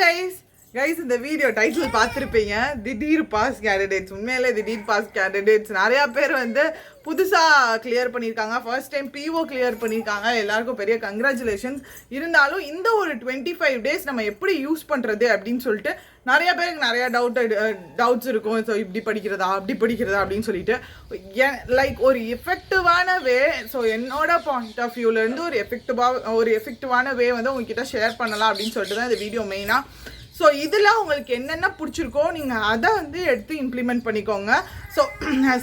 guys இந்த video title பார்த்துருப்பீங்க திடீர் பாஸ் கேண்டிடேட்ஸ். உண்மையிலே திடீர் பாஸ் கேண்டிடேட்ஸ் நிறையா பேர் வந்து புதுசாக கிளியர் பண்ணியிருக்காங்க. ஃபர்ஸ்ட் டைம் பிஓ கிளியர் பண்ணியிருக்காங்க. எல்லாருக்கும் பெரிய கங்க்ராச்சுலேஷன்ஸ். இருந்தாலும் இந்த ஒரு 25 டேஸ் நம்ம எப்படி யூஸ் பண்ணுறது அப்படின்னு சொல்லிட்டு நிறைய பேருக்கு நிறையா டவுட்ஸ் இருக்கும். ஸோ இப்படி படிக்கிறதா அப்படி படிக்கிறதா அப்படின்னு சொல்லிட்டு லைக் ஒரு எஃபெக்டிவான வே, ஸோ என்னோட பாயிண்ட் ஆஃப் வியூலேருந்து ஒரு எஃபெக்டிவான வே வந்து உங்ககிட்ட ஷேர் பண்ணலாம் அப்படின்னு சொல்லிட்டு தான் இந்த வீடியோ மெயினாக. ஸோ இதில் உங்களுக்கு என்னென்ன பிடிச்சிருக்கோ நீங்கள் அதை வந்து எடுத்து இம்ப்ளிமெண்ட் பண்ணிக்கோங்க. ஸோ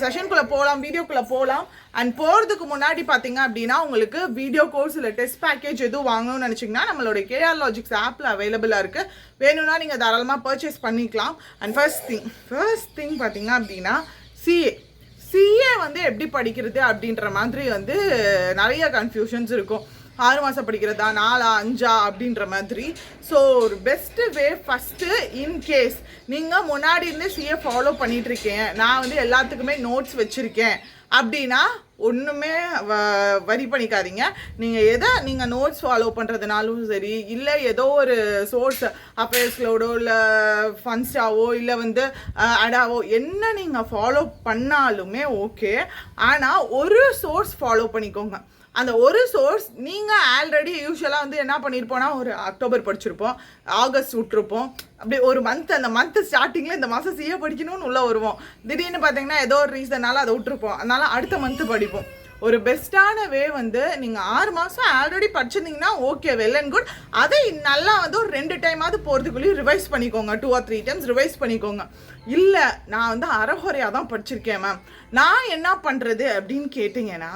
செஷனுக்குள்ளே போகலாம், வீடியோக்குள்ளே போகலாம். அண்ட் போகிறதுக்கு முன்னாடி பார்த்தீங்க அப்படின்னா உங்களுக்கு வீடியோ கோர்ஸ் இல்லை டெஸ்ட் பேக்கேஜ் எதுவும் வாங்கணும்னு நினச்சிங்கன்னா நம்மளோட kaneeshreenalogics ஆப்பில் அவைலபிளாக இருக்குது. வேணும்னா நீங்கள் தாராளமாக பர்ச்சேஸ் பண்ணிக்கலாம். அண்ட் ஃபர்ஸ்ட் திங் பார்த்தீங்க அப்படின்னா சிஏ வந்து எப்படி படிக்கிறது அப்படின்ற மாதிரி வந்து நிறைய கன்ஃபியூஷன்ஸ் இருக்கும். 6 மாதம் படிக்கிறதா 4 5 அப்படின்ற மாதிரி. ஸோ ஒரு பெஸ்ட்டு வே ஃபஸ்ட்டு இன்கேஸ் நீங்கள் முன்னாடி இருந்து சிஏ ஃபாலோ பண்ணிகிட்ருக்கேன், நான் வந்து எல்லாத்துக்குமே நோட்ஸ் வச்சுருக்கேன் அப்படின்னா ஒன்றுமே வரி பண்ணிக்காதீங்க. நீங்கள் நோட்ஸ் ஃபாலோ பண்ணுறதுனாலும் சரி, இல்லை ஏதோ ஒரு சோர்ஸ் affairsCloudஓ இல்லை ஃபன்ஸ்டாவோ இல்லை வந்து அடாவோ என்ன நீங்கள் ஃபாலோ பண்ணாலுமே ஓகே. ஆனால் ஒரு சோர்ஸ் ஃபாலோ பண்ணிக்கோங்க. அந்த ஒரு சோர்ஸ் நீங்கள் ஆல்ரெடி யூஸ்வலாக வந்து என்ன பண்ணியிருப்போம்னா ஒரு அக்டோபர் படிச்சிருப்போம், ஆகஸ்ட் விட்டுருப்போம், அப்படி ஒரு அந்த மந்த் ஸ்டார்டிங்கில் இந்த மாதம் சிஏ படிக்கணும்னு உள்ளே வருவோம். திடீர்னு பார்த்தீங்கன்னா ஏதோ ஒரு ரீசனால் அதை விட்டுருப்போம். அதனால் அடுத்த மந்த்து படிப்போம். ஒரு பெஸ்ட்டான வே வந்து நீங்கள் 6 மாதம் ஆல்ரெடி படிச்சிருந்தீங்கன்னா ஓகே, வெல் அண்ட் குட். அதை நல்லா வந்து ஒரு 2 டைமாவது போகிறதுக்குள்ளேயும் ரிவைஸ் பண்ணிக்கோங்க. 2 or 3 times ரிவைஸ் பண்ணிக்கோங்க. இல்லை நான் வந்து அரைகுறையாக தான் படிச்சிருக்கேன் மேம், நான் என்ன பண்ணுறது அப்படின்னு கேட்டிங்கன்னா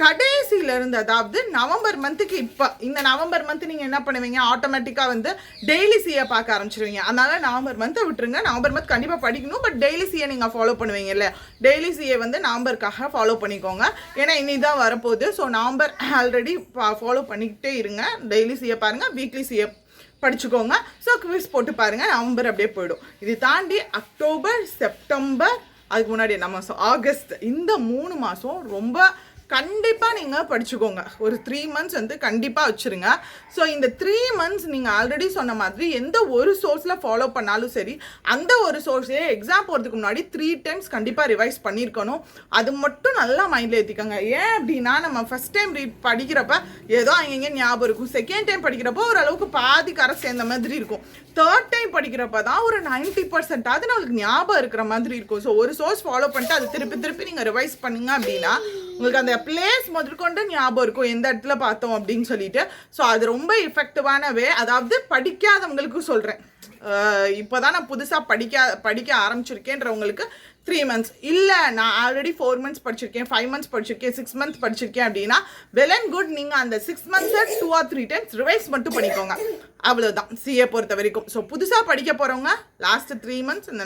கடைசியிலேருந்து, அதாவது நவம்பர் மந்த்துக்கு இப்போ இந்த நவம்பர் மந்த்து நீங்கள் என்ன பண்ணுவீங்க, ஆட்டோமேட்டிக்காக வந்து டெய்லி சிஏ பார்க்க ஆரம்பிச்சிருவீங்க. அதனால் நவம்பர் மந்த்தை விட்டுருங்க. நவம்பர் மந்த் கண்டிப்பாக படிக்கணும், பட் டெய்லி சிஏ நீங்கள் ஃபாலோ பண்ணுவீங்க இல்லை, டெய்லி சிஏ வந்து நவம்பருக்காக ஃபாலோ பண்ணிக்கோங்க. ஏன்னா இனி தான் வரப்போகுது. ஸோ நவம்பர் ஆல்ரெடி ஃபாலோ பண்ணிக்கிட்டே இருங்க. டெய்லி சிஏ பாருங்கள், வீக்லி சிஏ படிச்சுக்கோங்க. ஸோ குவிஸ் போட்டு பாருங்கள், நவம்பர் அப்படியே போயிடும். இது தாண்டி அக்டோபர், செப்டம்பர், அதுக்கு முன்னாடி நம்ம ஆகஸ்ட், இந்த 3 மாதம் ரொம்ப கண்டிப்பாக நீங்கள் படிச்சுக்கோங்க. ஒரு 3 months வந்து கண்டிப்பாக வச்சுருங்க. ஸோ இந்த 3 months நீங்கள் ஆல்ரெடி சொன்ன மாதிரி எந்த ஒரு சோர்ஸில் ஃபாலோ பண்ணாலும் சரி, அந்த ஒரு சோர்ஸே எக்ஸாம் போகிறதுக்கு முன்னாடி 3 times கண்டிப்பாக ரிவைஸ் பண்ணியிருக்கணும். அது மட்டும் நல்லா மைண்டில் ஏற்றிக்கோங்க. ஏன் அப்படின்னா நம்ம ஃபஸ்ட் டைம் படிக்கிறப்ப ஏதோ அங்கங்கே ஞாபகம் இருக்கும். செகண்ட் டைம் படிக்கிறப்போ ஓரளவுக்கு பாதி கரை சேர்ந்த மாதிரி இருக்கும். தேர்ட் டைம் படிக்கிறப்ப தான் ஒரு 90% அது நம்மளுக்கு ஞாபகம் இருக்கிற மாதிரி இருக்கும். ஸோ ஒரு சோர்ஸ் ஃபாலோ பண்ணிட்டு அது திருப்பி நீங்கள் ரிவைஸ் பண்ணுங்க அப்படின்னா உங்களுக்கு அந்த பிளேஸ் முதற்கொண்டு ஞாபகம் இருக்கும், எந்த இடத்துல பார்த்தோம் அப்படின்னு சொல்லிட்டு. ஸோ அது ரொம்ப எஃபெக்டிவான வே. அதாவது படிக்காதவங்களுக்கு சொல்கிறேன், இப்போ தான் நான் புதுசாக படிக்க ஆரம்பிச்சிருக்கேன்றவங்களுக்கு 3 months, இல்லை நான் ஆல்ரெடி 4 months படிச்சிருக்கேன், 5 months படிச்சிருக்கேன், 6 months படிச்சிருக்கேன் அப்படின்னா வெல் அண்ட் குட். நீங்கள் அந்த 6 months 2 or 3 times ரிவைஸ் மட்டும் பண்ணிக்கோங்க. அவ்வளோதான் சிஏ பொறுத்த வரைக்கும். ஸோ புதுசாக படிக்க போகிறவங்க லாஸ்ட் 3 months, இந்த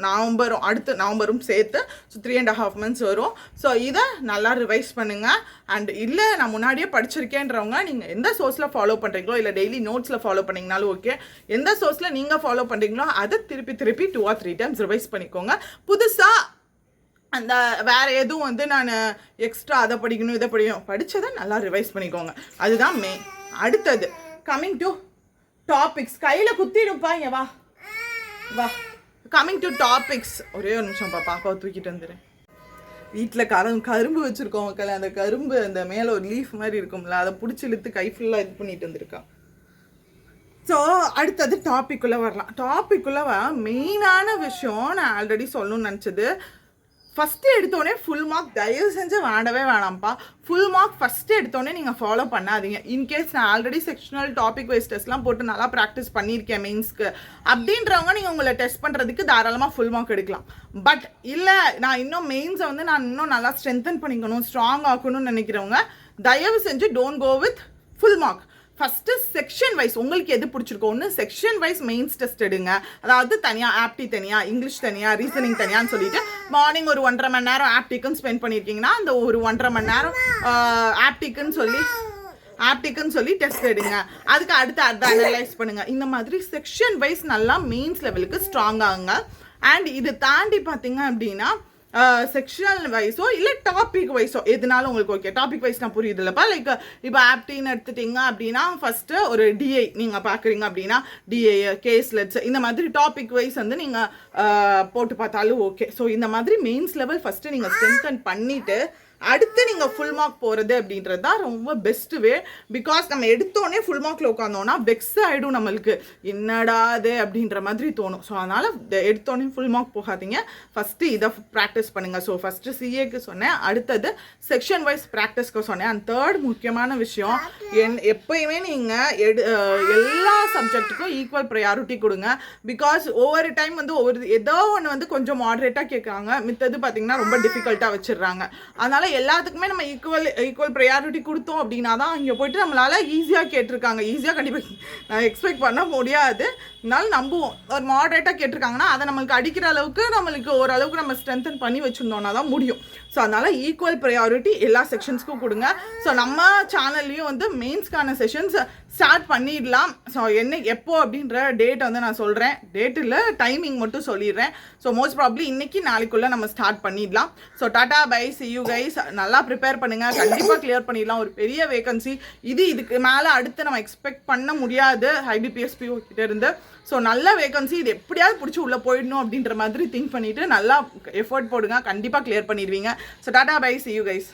நவம்பரும் அடுத்து நவம்பரும் சேர்த்து, ஸோ 3.5 months வரும். ஸோ இதை நல்லா ரிவைஸ் பண்ணுங்கள். அண்ட் இல்லை நான் முன்னாடியே படிச்சிருக்கேன்றவங்க நீங்கள் எந்த சோர்ஸில் ஃபாலோ பண்ணுறீங்களோ, இல்லை டெய்லி நோட்ஸில் ஃபாலோ பண்ணிங்கனாலும் ஓகே, எந்த சோர்ஸில் நீங்கள் ஃபாலோ பண்ணுறீங்களோ அதை திருப்பி 2 or 3 times ரிவைஸ் பண்ணிக்கோங்க. புதுசாக அந்த வேறு எதுவும் வந்து நான் எக்ஸ்ட்ரா அதை படிக்கணும் இதை படித்ததை நல்லா ரிவைஸ் பண்ணிக்கோங்க. அதுதான் மெயின். அடுத்தது கம்மிங் டு டாபிக்ஸ். கையில் குத்திடுப்பா, இங்கே வா. Coming to topics. ஒரே ஒரு நிமிஷம் பாப்பாவை தூக்கிட்டு வந்துடுறேன். வீட்டில் கரும்பு வச்சுருக்கோம் மக்கள். அந்த கரும்பு அந்த மேலே ஒரு லீஃப் மாதிரி இருக்கும்ல, அதை பிடிச்சி இழுத்து கை ஃபுல்லாக இது பண்ணிட்டு வந்திருக்கா. ஸோ அடுத்தது டாபிக்குள்ளே வரலாம். டாபிக்குள்ளே மெயினான விஷயம் நான் ஆல்ரெடி சொல்லணும்னு நினச்சது, ஃபஸ்ட்டு எடுத்தோடனே ஃபுல் மார்க் தயவு செஞ்சு வேணாம்ப்பா. ஃபுல் மார்க் ஃபஸ்ட்டு எடுத்தோடனே நீங்கள் ஃபாலோ பண்ணாதீங்க. இன்கேஸ் நான் ஆல்ரெடி செக்ஷனல் டாபிக் வைஸ் டெஸ்ட்லாம் போட்டு நல்லா ப்ராக்டிஸ் பண்ணியிருக்கேன் மெயின்ஸ்க்கு அப்படின்றவங்க நீங்கள் உங்களை டெஸ்ட் பண்ணுறதுக்கு தாராளமாக ஃபுல் மார்க் எடுக்கலாம். பட் இல்லை நான் இன்னும் மெயின்ஸை வந்து நான் இன்னும் நல்லா ஸ்ட்ரென்தன் பண்ணிக்கணும், ஸ்ட்ராங் ஆக்கணும்னு நினைக்கிறவங்க தயவு செஞ்சு don't go with full mark. First section wise உங்களுக்கு எது பிடிச்சிருக்கோ ஒன்று செக்ஷன் வைஸ் மெயின்ஸ் டெஸ்ட் எடுங்க. அதாவது தனியாக ஆப்டி தனியாக, இங்கிலீஷ் தனியாக, ரீசனிங் தனியான்னு சொல்லிட்டு மார்னிங் ஒரு 1.5 மணி நேரம் ஆப்டிக்குன்னு ஸ்பெண்ட் பண்ணியிருக்கீங்கன்னா அந்த ஒரு 1.5 மணி நேரம் ஆப்டிக்குன்னு சொல்லி டெஸ்ட் எடுங்க. அதுக்கு அடுத்து அதை அனலைஸ் பண்ணுங்கள். இந்த மாதிரி செக்ஷன் வைஸ் நல்லா மெயின்ஸ் லெவலுக்கு ஸ்ட்ராங் ஆகுங்க. அண்ட் இது தாண்டி பார்த்தீங்க அப்படின்னா செக்ஷனல் வைஸோ இல்லை டாபிக் வைஸோ எதுனாலும் உங்களுக்கு ஓகே. டாபிக் வைஸ் நான் புரியுது இல்லைப்பா. லைக் இப்போ ஆப்டின்னு எடுத்துட்டிங்க அப்படின்னா ஃபஸ்ட்டு ஒரு டிஐ நீங்கள் பார்க்குறீங்க அப்படின்னா டிஐ கேஸ்லெட்ஸ் இந்த மாதிரி டாபிக் வைஸ் வந்து நீங்கள் போட்டு பார்த்தாலும் ஓகே. ஸோ இந்த மாதிரி மெயின்ஸ் லெவல் ஃபஸ்ட்டு நீங்கள் ஸ்ட்ரென்தன் பண்ணிவிட்டு அடுத்து நீங்கள் ஃபுல் மார்க் போகிறது அப்படின்றது தான் ரொம்ப பெஸ்ட் வே. பிகாஸ் நம்ம எடுத்தோடனே ஃபுல் மார்க்கில் உட்காந்தோன்னா வெக்ஸ் ஆகிடும், நம்மளுக்கு என்னடா அது அப்படின்ற மாதிரி தோணும். ஸோ அதனால் எடுத்தோடனே ஃபுல் மார்க் போகாதீங்க, ஃபஸ்ட்டு இதை ப்ராக்டிஸ் பண்ணுங்கள். ஸோ ஃபஸ்ட்டு சிஏக்கு சொன்னேன், அடுத்தது செக்ஷன் வைஸ் ப்ராக்டிஸ்க்கு சொன்னேன். அண்ட் தேர்ட் முக்கியமான விஷயம், எப்பயுமே நீங்கள் எல்லா சப்ஜெக்ட்டுக்கும் ஈக்குவல் ப்ரையாரிட்டி கொடுங்க. பிகாஸ் ஒவ்வொரு டைம் வந்து ஏதோ ஒன்று வந்து கொஞ்சம் மாடரேட்டாக கேட்குறாங்க, மித்தது பார்த்திங்கன்னா ரொம்ப டிஃபிகல்ட்டாக வச்சிடுறாங்க. அதனால் எல்லாத்துக்குமே நம்ம ஈக்குவல் ப்ரையாரிட்டி கொடுத்தோம் அப்படின்னா தான் இங்கே போய்ட்டு நம்மளால் ஈஸியாக கேட்டிருக்காங்க. ஈஸியாக கண்டிப்பாக எக்ஸ்பெக்ட் பண்ண முடியாது, இருந்தாலும் நம்புவோம். ஒரு மாடரேட்டாக கேட்டிருக்காங்கன்னா அதை நம்மளுக்கு அடிக்கிற அளவுக்கு நம்மளுக்கு ஓரளவுக்கு நம்ம ஸ்ட்ரென்தன் பண்ணி வச்சுருந்தோன்னா தான் முடியும். ஸோ அதனால் ஈக்குவல் ப்ரையாரிட்டி எல்லா செக்ஷன்ஸ்க்கும் கொடுங்க. ஸோ நம்ம சேனல்லையும் வந்து மெயின்ஸ்க்கான செஷன்ஸ் ஸ்டார்ட் பண்ணிடலாம். ஸோ எப்போ அப்படின்ற டேட் வந்து நான் சொல்கிறேன், டேட் இல்லை டைமிங் மட்டும் சொல்லிடுறேன். ஸோ மோஸ்ட் ப்ராப்ளி இன்றைக்கி நாளைக்குள்ளே நம்ம ஸ்டார்ட் பண்ணிடலாம். So tata bye see you guys. நல்லா ப்ரிப்பேர் பண்ணுங்கள், கண்டிப்பாக கிளியர் பண்ணிடலாம். ஒரு பெரிய வேகன்சி இதுக்கு மேலே அடுத்து நம்ம எக்ஸ்பெக்ட் பண்ண முடியாது ஐபிபிஎஸ் பிஓ கிட்ட இருந்து. ஸோ நல்ல வேகன்சி, இது எப்படியாவது பிடிச்சி உள்ளே போயிடணும் அப்படின்ற மாதிரி திங்க் பண்ணிவிட்டு நல்லா எஃபர்ட் போடுங்க, கண்டிப்பாக கிளியர் பண்ணிடுவீங்க. So tata bye see you guys.